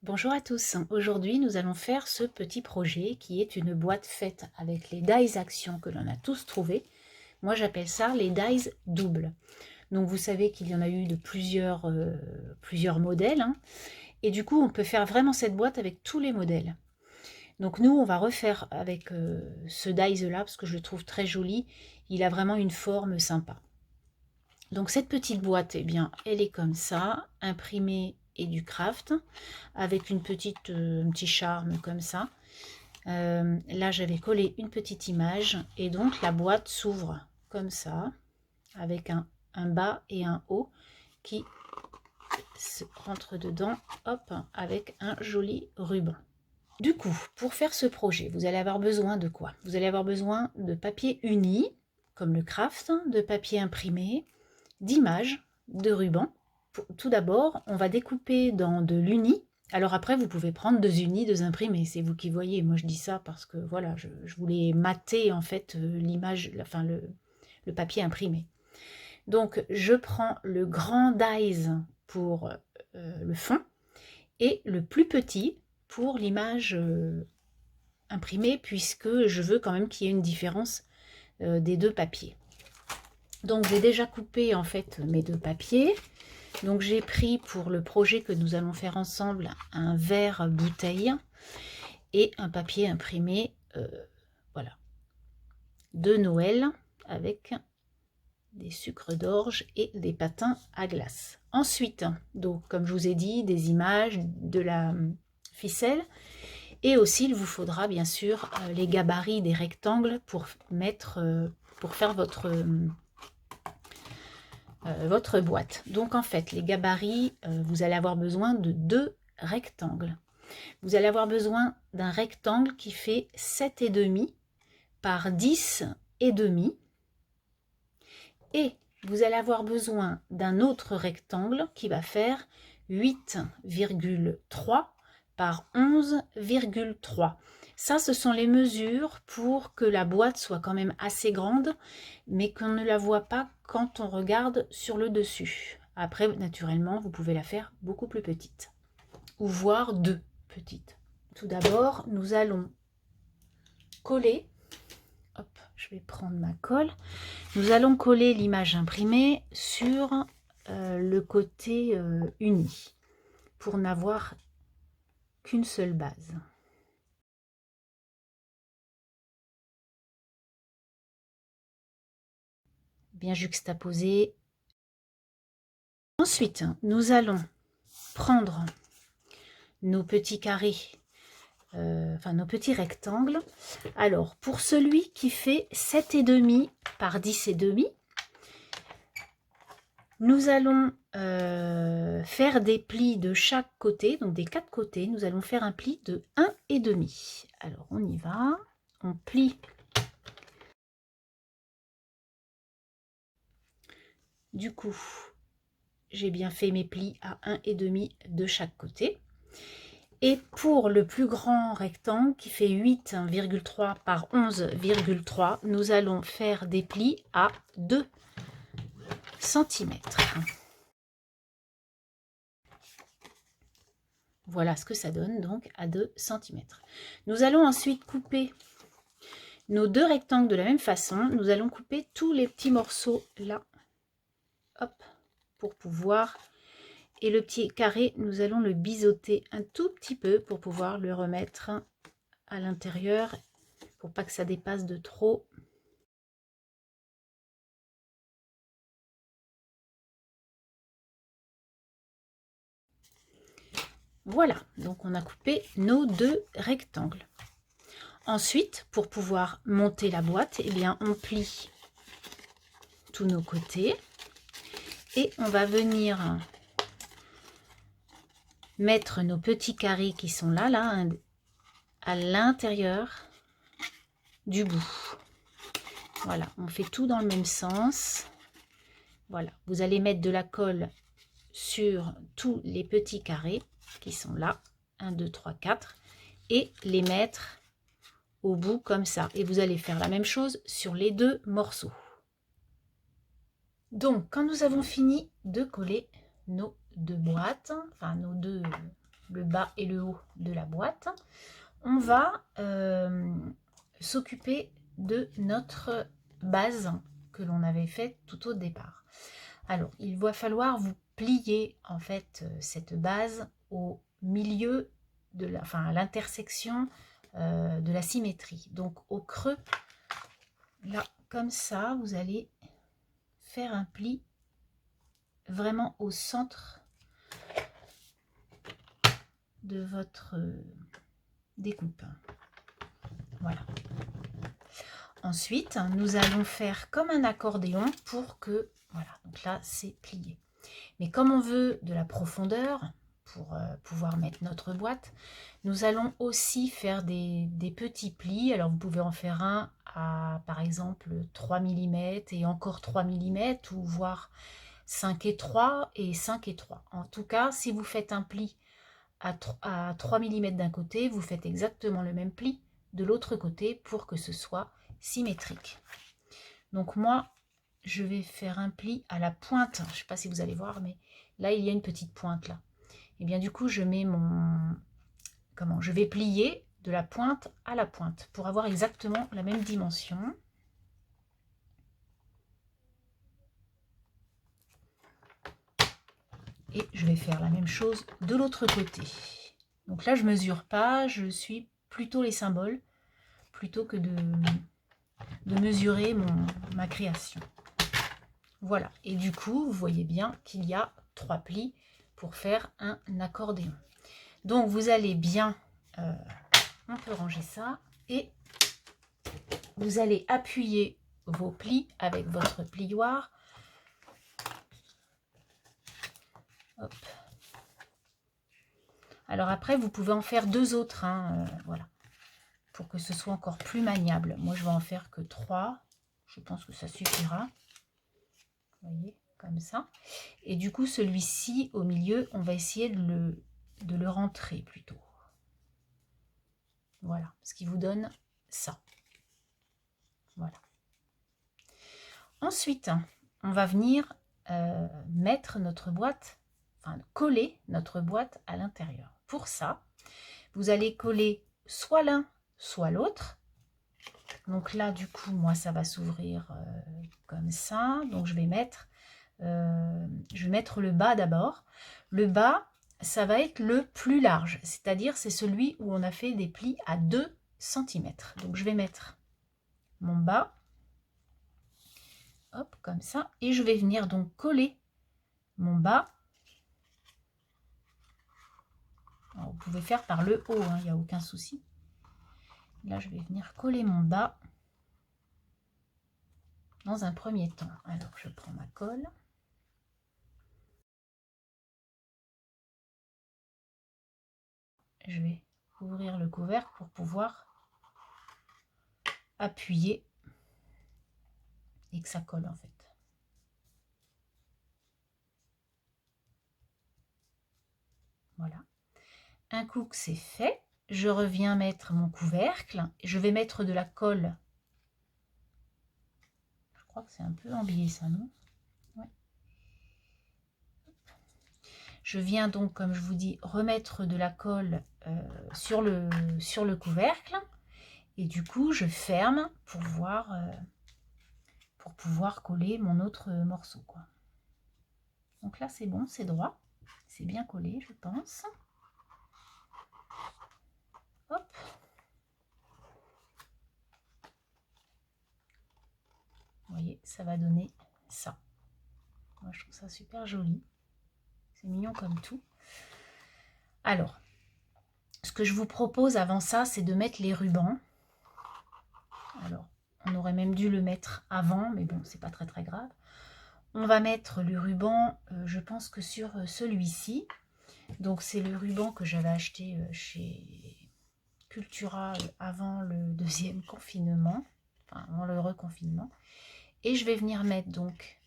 Bonjour à tous, aujourd'hui nous allons faire ce petit projet qui est une boîte faite avec les dies Action que l'on a tous trouvé. Moi j'appelle ça les dies doubles. Donc vous savez qu'il y en a eu de plusieurs modèles, hein, et du coup on peut faire vraiment cette boîte avec tous les modèles. Donc nous on va refaire avec ce dies là parce que je le trouve très joli, il a vraiment une forme sympa. Donc cette petite boîte, eh bien, elle est comme ça, imprimée et du craft, avec un petit charme comme ça. Là, j'avais collé une petite image, et donc la boîte s'ouvre comme ça, avec un bas et un haut qui se rentre dedans, hop, avec un joli ruban. Du coup, pour faire ce projet, vous allez avoir besoin de quoi? Vous allez avoir besoin de papier uni, comme le craft, de papier imprimé, d'images, de rubans. Tout d'abord, on va découper dans de l'uni. Alors après, vous pouvez prendre 2 unis, 2 imprimés, c'est vous qui voyez. Moi, je dis ça parce que voilà, je voulais mater en fait l'image, enfin le papier imprimé. Donc, je prends le grand dies pour le fond et le plus petit pour l'image imprimée, puisque je veux quand même qu'il y ait une différence des deux papiers. Donc, j'ai déjà coupé en fait mes deux papiers. Donc j'ai pris pour le projet que nous allons faire ensemble un verre bouteille et un papier imprimé, voilà, de Noël avec des sucres d'orge et des patins à glace. Ensuite, donc comme je vous ai dit, des images, de la ficelle, et aussi il vous faudra bien sûr les gabarits des rectangles pour faire votre boîte. Donc en fait, les gabarits, vous allez avoir besoin de 2 rectangles. Vous allez avoir besoin d'un rectangle qui fait 7,5 par 10,5. Et vous allez avoir besoin d'un autre rectangle qui va faire 8,3 par 11,3. Ça, ce sont les mesures pour que la boîte soit quand même assez grande, mais qu'on ne la voit pas quand on regarde sur le dessus. Après, naturellement, vous pouvez la faire beaucoup plus petite, ou voire 2 petites. Tout d'abord, nous allons coller, hop, je vais prendre ma colle, nous allons coller l'image imprimée sur le côté uni, pour n'avoir qu'une seule base. Bien juxtaposé. Ensuite, nous allons prendre nos petits carrés, enfin nos petits rectangles. Alors, pour celui qui fait 7,5 par 10,5, nous allons faire des plis de chaque côté, donc des 4 côtés. Nous allons faire un pli de 1,5. Alors, on y va. On plie. Du coup, j'ai bien fait mes plis à 1,5 de chaque côté. Et pour le plus grand rectangle qui fait 8,3 par 11,3, nous allons faire des plis à 2 cm. Voilà ce que ça donne donc à 2 cm. Nous allons ensuite couper nos 2 rectangles de la même façon. Nous allons couper tous les petits morceaux là, hop, pour pouvoir... Et le petit carré, nous allons le biseauter un tout petit peu pour pouvoir le remettre à l'intérieur, pour pas que ça dépasse de trop. Voilà, donc on a coupé nos 2 rectangles. Ensuite, pour pouvoir monter la boîte, eh bien, on plie tous nos côtés et on va venir mettre nos petits carrés qui sont là à l'intérieur du bout. Voilà, on fait tout dans le même sens. Voilà, vous allez mettre de la colle sur tous les petits carrés qui sont là, 1, 2, 3, 4, et les mettre au bout comme ça. Et vous allez faire la même chose sur les 2 morceaux. Donc, quand nous avons fini de coller nos 2 boîtes, enfin nos 2 le bas et le haut de la boîte, on va s'occuper de notre base que l'on avait faite tout au départ. Alors, il va falloir vous plier en fait cette base au milieu de la, enfin à l'intersection de la symétrie. Donc au creux, là, comme ça, vous allez faire un pli vraiment au centre de votre découpe. Voilà. Ensuite, nous allons faire comme un accordéon pour que, voilà, donc là c'est plié. Mais comme on veut de la profondeur pour pouvoir mettre notre boîte, nous allons aussi faire des petits plis. Alors vous pouvez en faire un à par exemple 3 mm et encore 3 mm ou voire 5 et 3 et 5 et 3. En tout cas, si vous faites un pli à 3 mm d'un côté, vous faites exactement le même pli de l'autre côté pour que ce soit symétrique. Donc moi, je vais faire un pli à la pointe. Je ne sais pas si vous allez voir, mais là, il y a une petite pointe là. Et bien du coup, je mets mon... Comment? Je vais plier de la pointe à la pointe pour avoir exactement la même dimension. Et je vais faire la même chose de l'autre côté. Donc là, je ne mesure pas, je suis plutôt les symboles, plutôt que de mesurer ma création. Voilà, et du coup, vous voyez bien qu'il y a 3 plis pour faire un accordéon. Donc vous allez bien, on peut ranger ça, et vous allez appuyer vos plis avec votre plioir. Hop. Alors après, vous pouvez en faire 2 autres, hein, voilà, pour que ce soit encore plus maniable. Moi, je vais en faire que 3. Je pense que ça suffira. Vous voyez, comme ça. Et du coup, celui-ci, au milieu, on va essayer de le rentrer plutôt. Voilà, ce qui vous donne ça. Voilà. Ensuite, on va venir mettre notre boîte, enfin coller notre boîte à l'intérieur. Pour ça, vous allez coller soit l'un, soit l'autre. Donc là, du coup, moi, ça va s'ouvrir comme ça. Donc je vais mettre le bas d'abord. Le bas, ça va être le plus large, c'est-à-dire c'est celui où on a fait des plis à 2 cm. Donc je vais mettre mon bas, hop, comme ça, et je vais venir donc coller mon bas. Alors, vous pouvez faire par le haut, hein, il n'y a aucun souci. Là, je vais venir coller mon bas dans un premier temps. Alors, je prends ma colle. Je vais ouvrir le couvercle pour pouvoir appuyer et que ça colle en fait. Voilà. Un coup que c'est fait, je reviens mettre mon couvercle. Je vais mettre de la colle. Je crois que c'est un peu emballé ça, non? Ouais. Je viens donc, comme je vous dis, remettre de la colle sur le couvercle. Et du coup, je ferme pour pouvoir coller mon autre morceau, quoi. Donc là, c'est bon, c'est droit. C'est bien collé, je pense. Hop. Vous voyez, ça va donner ça. Moi, je trouve ça super joli. C'est mignon comme tout. Alors, ce que je vous propose avant ça, c'est de mettre les rubans. Alors, on aurait même dû le mettre avant, mais bon, c'est pas très très grave. On va mettre le ruban, je pense que sur celui-ci. Donc, c'est le ruban que j'avais acheté chez Cultura avant le 2e confinement, enfin avant le reconfinement. Et je vais venir mettre donc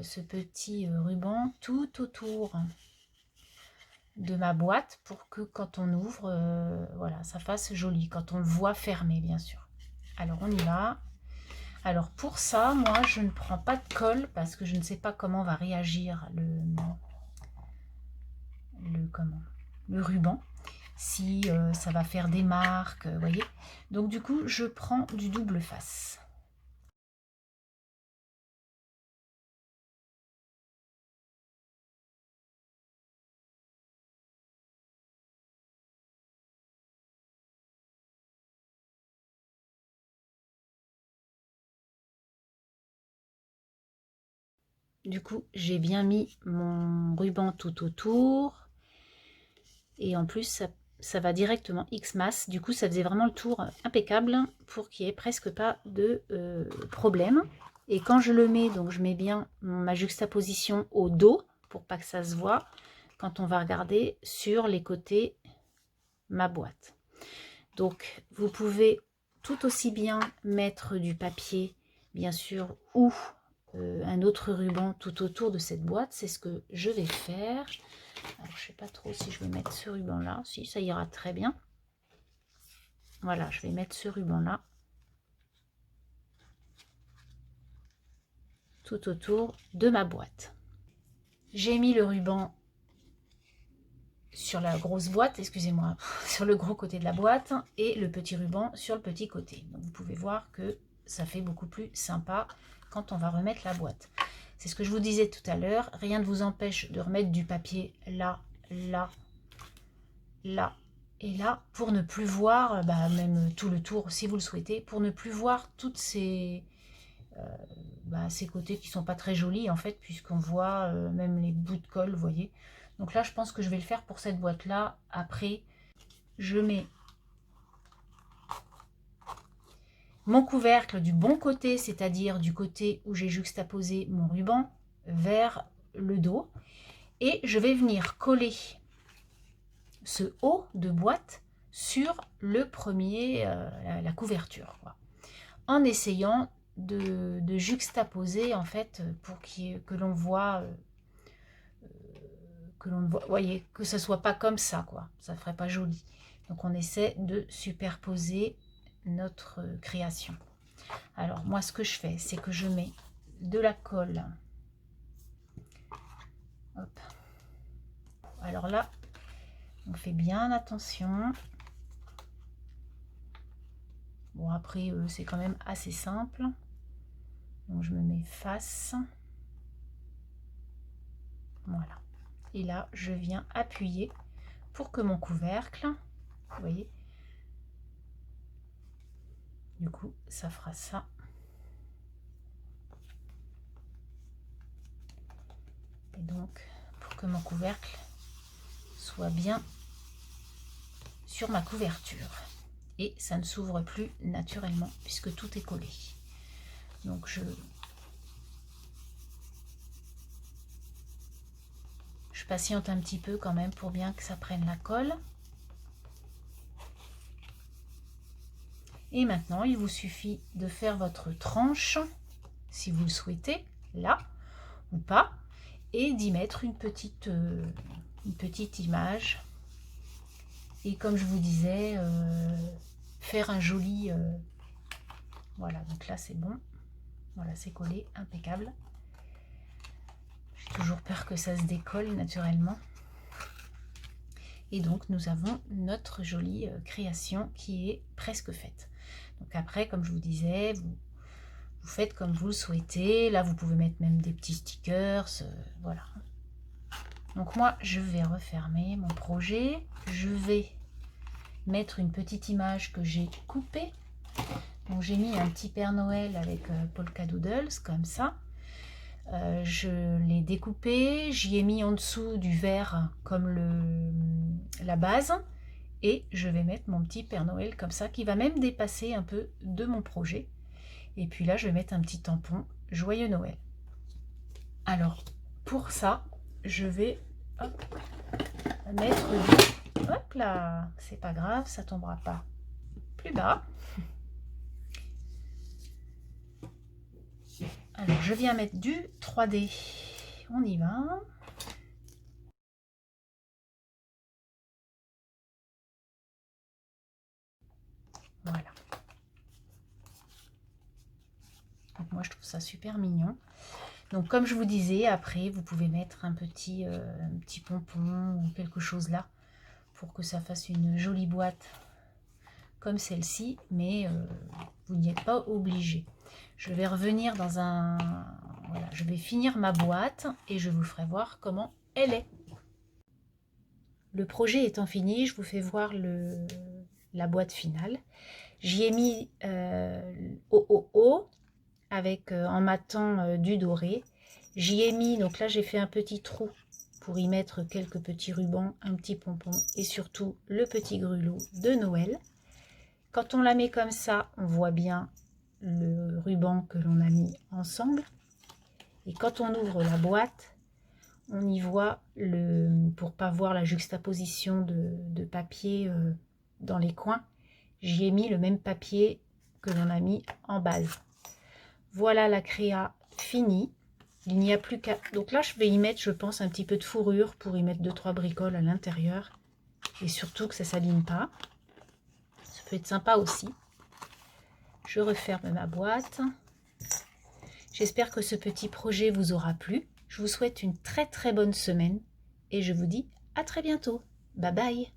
ce petit ruban tout autour de ma boîte pour que quand on ouvre, voilà, ça fasse joli, quand on le voit fermé, bien sûr. Alors, on y va. Alors, pour ça, moi, je ne prends pas de colle parce que je ne sais pas comment va réagir le ruban, si ça va faire des marques, vous voyez. Donc du coup, je prends du double face. Du coup, j'ai bien mis mon ruban tout autour. Et en plus, ça va directement X-Mass. Du coup, ça faisait vraiment le tour impeccable pour qu'il n'y ait presque pas de problème. Et quand je le mets, donc je mets bien ma juxtaposition au dos pour pas que ça se voit quand on va regarder sur les côtés ma boîte. Donc, vous pouvez tout aussi bien mettre du papier, bien sûr, ou un autre ruban tout autour de cette boîte. C'est ce que je vais faire. Alors, je sais pas trop si je vais mettre ce ruban là. Si, ça ira très bien. Voilà, je vais mettre ce ruban là tout autour de ma boîte. J'ai mis le ruban sur la grosse boîte, excusez-moi, sur le gros côté de la boîte, et le petit ruban sur le petit côté. Donc vous pouvez voir que ça fait beaucoup plus sympa quand on va remettre la boîte. C'est ce que je vous disais tout à l'heure, rien ne vous empêche de remettre du papier là, là, là et là, pour ne plus voir, même tout le tour si vous le souhaitez, pour ne plus voir toutes ces côtés qui sont pas très jolis en fait, puisqu'on voit même les bouts de colle, vous voyez. Donc là, je pense que je vais le faire pour cette boîte là. Après, je mets mon couvercle du bon côté, c'est-à-dire du côté où j'ai juxtaposé mon ruban vers le dos, et je vais venir coller ce haut de boîte sur le premier, la couverture, quoi, en essayant de juxtaposer en fait pour que l'on voit voyez, que ça soit pas comme ça, quoi, ça ferait pas joli. Donc on essaie de superposer notre création. Alors moi, ce que je fais, c'est que je mets de la colle. Hop. Alors là, on fait bien attention. Bon, après, c'est quand même assez simple. Donc je me mets face. Voilà. Et là, je viens appuyer pour que mon couvercle, vous voyez, du coup, ça fera ça. Et donc, pour que mon couvercle soit bien sur ma couverture. Et ça ne s'ouvre plus naturellement puisque tout est collé. Donc je patiente un petit peu quand même pour bien que ça prenne la colle. Et maintenant, il vous suffit de faire votre tranche, si vous le souhaitez, là ou pas, et d'y mettre une petite image. Et comme je vous disais, faire un joli... voilà, donc là c'est bon. Voilà, c'est collé, impeccable. J'ai toujours peur que ça se décolle naturellement. Et donc nous avons notre jolie création qui est presque faite. Donc après, comme je vous disais, vous faites comme vous le souhaitez. Là, vous pouvez mettre même des petits stickers, voilà. Donc moi, je vais refermer mon projet. Je vais mettre une petite image que j'ai coupée. Donc j'ai mis un petit Père Noël avec Polka Doodles, comme ça. Je l'ai découpé, j'y ai mis en dessous du vert comme la base, et je vais mettre mon petit Père Noël comme ça, qui va même dépasser un peu de mon projet. Et puis là, je vais mettre un petit tampon Joyeux Noël. Alors, pour ça, je vais mettre du... Hop là, c'est pas grave, ça tombera pas plus bas. Alors, je viens mettre du 3D. On y va. Voilà. Donc moi, je trouve ça super mignon. Donc, comme je vous disais, après, vous pouvez mettre un petit pompon ou quelque chose là pour que ça fasse une jolie boîte comme celle-ci, mais vous n'y êtes pas obligé. Je vais revenir dans un... Voilà, je vais finir ma boîte et je vous ferai voir comment elle est. Le projet étant fini, je vous fais voir la boîte finale. J'y ai mis avec en matant du doré. J'y ai mis, donc là j'ai fait un petit trou pour y mettre quelques petits rubans, un petit pompon et surtout le petit grelot de Noël. Quand on la met comme ça, on voit bien le ruban que l'on a mis ensemble. Et quand on ouvre la boîte, on y voit, pour pas voir la juxtaposition de papier dans les coins, j'y ai mis le même papier que l'on a mis en base. Voilà la créa finie. Il n'y a plus qu'à... Donc là, je vais y mettre, je pense, un petit peu de fourrure pour y mettre 2-3 bricoles à l'intérieur. Et surtout que ça ne s'aligne pas. Ça peut être sympa aussi. Je referme ma boîte. J'espère que ce petit projet vous aura plu. Je vous souhaite une très très bonne semaine. Et je vous dis à très bientôt. Bye bye.